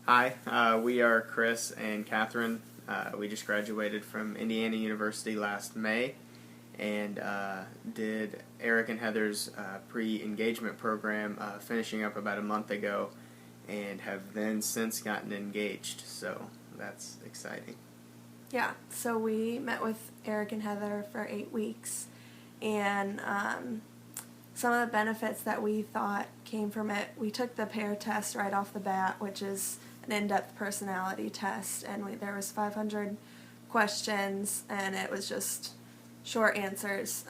Hi, we are Chris and Katherine. We just graduated from Indiana University last May and did Eric and Heather's pre-engagement program finishing up about a month ago and have then since gotten engaged, so that's exciting. Yeah, so we met with Eric and Heather for 8 weeks, and some of the benefits that we thought came from it, we took the pair test right off the bat, which is an in-depth personality test, and there was 500 questions, and it was just short answers.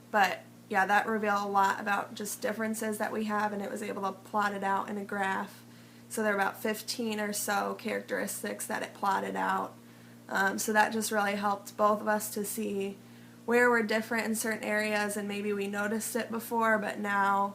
But yeah, that revealed a lot about just differences that we have, and it was able to plot it out in a graph. So there are about 15 or so characteristics that it plotted out. So that just really helped both of us to see where we're different in certain areas, and maybe we noticed it before, but now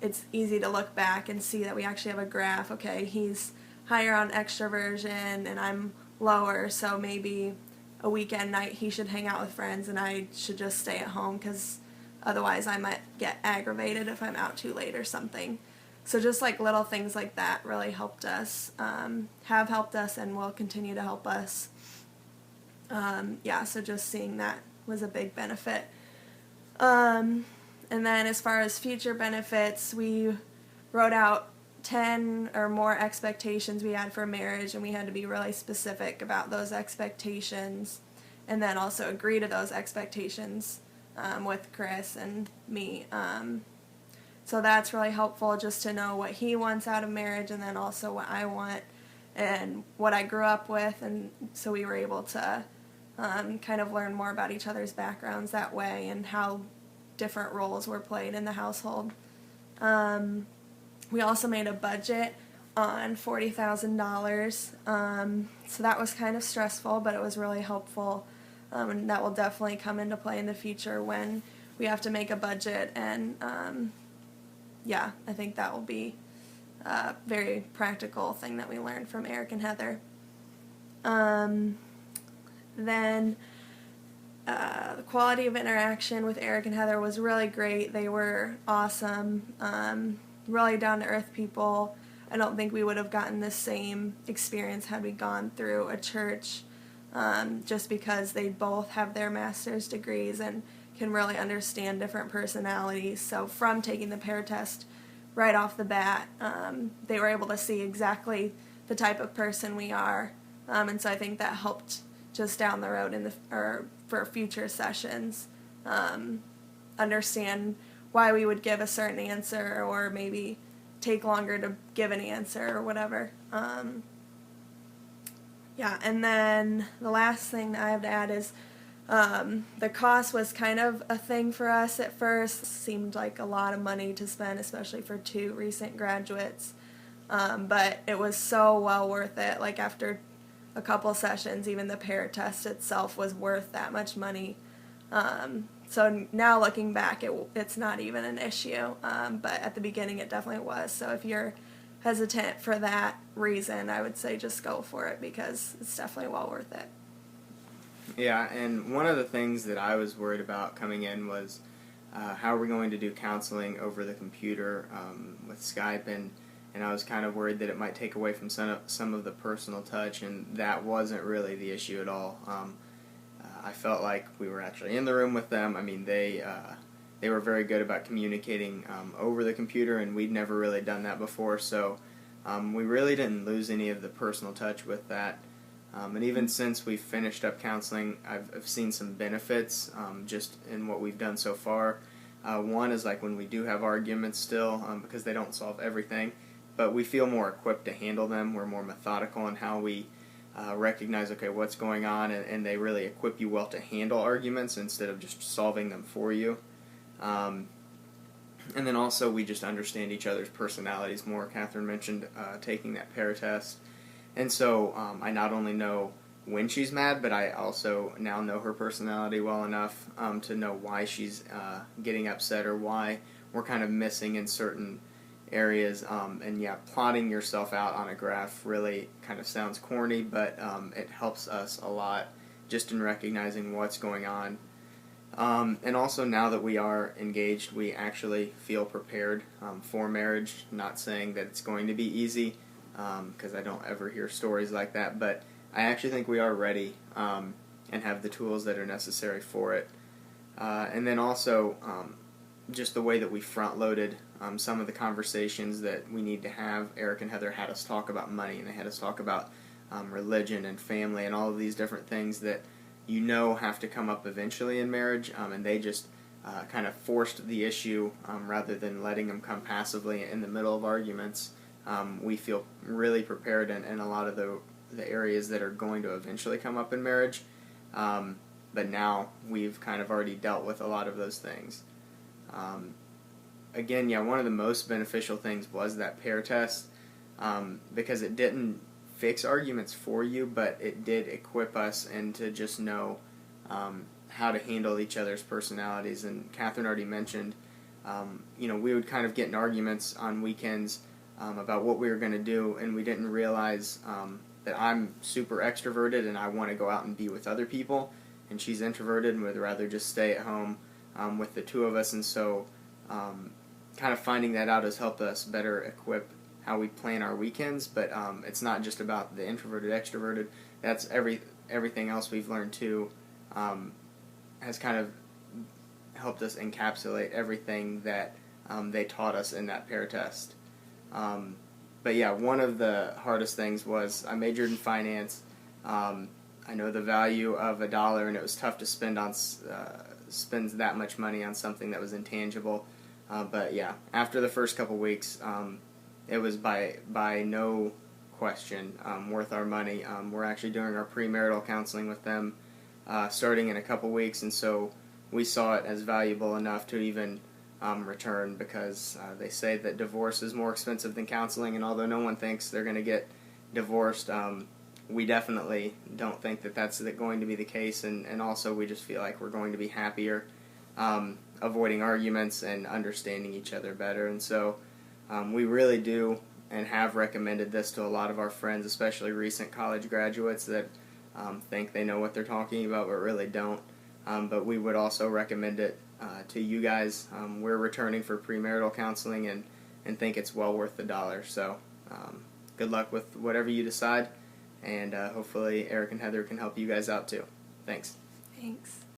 it's easy to look back and see that we actually have a graph. Okay, he's higher on extroversion and I'm lower, so maybe a weekend night he should hang out with friends and I should just stay at home because otherwise I might get aggravated if I'm out too late or something. So just like little things like that really helped us, have helped us and will continue to help us. So just seeing that was a big benefit. And then as far as future benefits, we wrote out 10 or more expectations we had for marriage, and we had to be really specific about those expectations and then also agree to those expectations with Chris and me. So that's really helpful just to know what he wants out of marriage and then also what I want and what I grew up with, and so we were able to kind of learn more about each other's backgrounds that way and how different roles were played in the household. We also made a budget on $40,000, so that was kind of stressful, but it was really helpful, and that will definitely come into play in the future when we have to make a budget, and I think that will be a very practical thing that we learned from Eric and Heather. Then the quality of interaction with Eric and Heather was really great. They were awesome, really down-to-earth people. I don't think we would have gotten the same experience had we gone through a church, just because they both have their master's degrees and can really understand different personalities. So from taking the pair test right off the bat, they were able to see exactly the type of person we are, and so I think that helped just down the road for future sessions, understand why we would give a certain answer or maybe take longer to give an answer or whatever. And then the last thing that I have to add is the cost was kind of a thing for us at first. It seemed like a lot of money to spend, especially for 2 recent graduates, but it was so well worth it. Like after a couple sessions, even the pair test itself was worth that much money. So now looking back, it's not even an issue, but at the beginning it definitely was. So if you're hesitant for that reason, I would say just go for it because it's definitely well worth it. Yeah, and one of the things that I was worried about coming in was how are we going to do counseling over the computer with Skype, and I was kind of worried that it might take away from some of the personal touch, and that wasn't really the issue at all. I felt like we were actually in the room with them. I mean, they were very good about communicating over the computer, and we'd never really done that before, so we really didn't lose any of the personal touch with that. And even since we finished up counseling, I've seen some benefits just in what we've done so far. One is like when we do have arguments still, because they don't solve everything, but we feel more equipped to handle them. We're more methodical in how we recognize, okay, what's going on, and they really equip you well to handle arguments instead of just solving them for you. And then also we just understand each other's personalities more. Katherine mentioned taking that pair test. And so I not only know when she's mad, but I also now know her personality well enough to know why she's getting upset or why we're kind of missing in certain areas. And plotting yourself out on a graph really kind of sounds corny, but it helps us a lot just in recognizing what's going on. And also now that we are engaged, we actually feel prepared for marriage. Not saying that it's going to be easy, because I don't ever hear stories like that. But I actually think we are ready and have the tools that are necessary for it. And then also just the way that we front-loaded some of the conversations that we need to have. Eric and Heather had us talk about money, and they had us talk about religion and family and all of these different things that have to come up eventually in marriage, and they just kind of forced the issue rather than letting them come passively in the middle of arguments. We feel really prepared in a lot of the areas that are going to eventually come up in marriage, but now we've kind of already dealt with a lot of those things. Again, one of the most beneficial things was that pair test, because it didn't fix arguments for you, but it did equip us and to just know how to handle each other's personalities. And Katherine already mentioned, we would kind of get in arguments on weekends about what we were going to do, and we didn't realize that I'm super extroverted and I want to go out and be with other people, and she's introverted and would rather just stay at home with the two of us. And so kind of finding that out has helped us better equip how we plan our weekends. But it's not just about the introverted, extroverted. That's everything else we've learned too. Has kind of helped us encapsulate everything that they taught us in that pair test. But one of the hardest things was I majored in finance. I know the value of $1, and it was tough to spend that much money on something that was intangible. But after the first couple weeks, it was by no question worth our money. We're actually doing our premarital counseling with them starting in a couple weeks, and so we saw it as valuable enough to even return, because they say that divorce is more expensive than counseling, and although no one thinks they're going to get divorced, we definitely don't think that that's going to be the case, and also we just feel like we're going to be happier avoiding arguments and understanding each other better. And so we really do and have recommended this to a lot of our friends, especially recent college graduates that think they know what they're talking about but really don't. But we would also recommend it to you guys. We're returning for premarital counseling and think it's well worth the $1. So good luck with whatever you decide, and hopefully Eric and Heather can help you guys out too. Thanks. Thanks.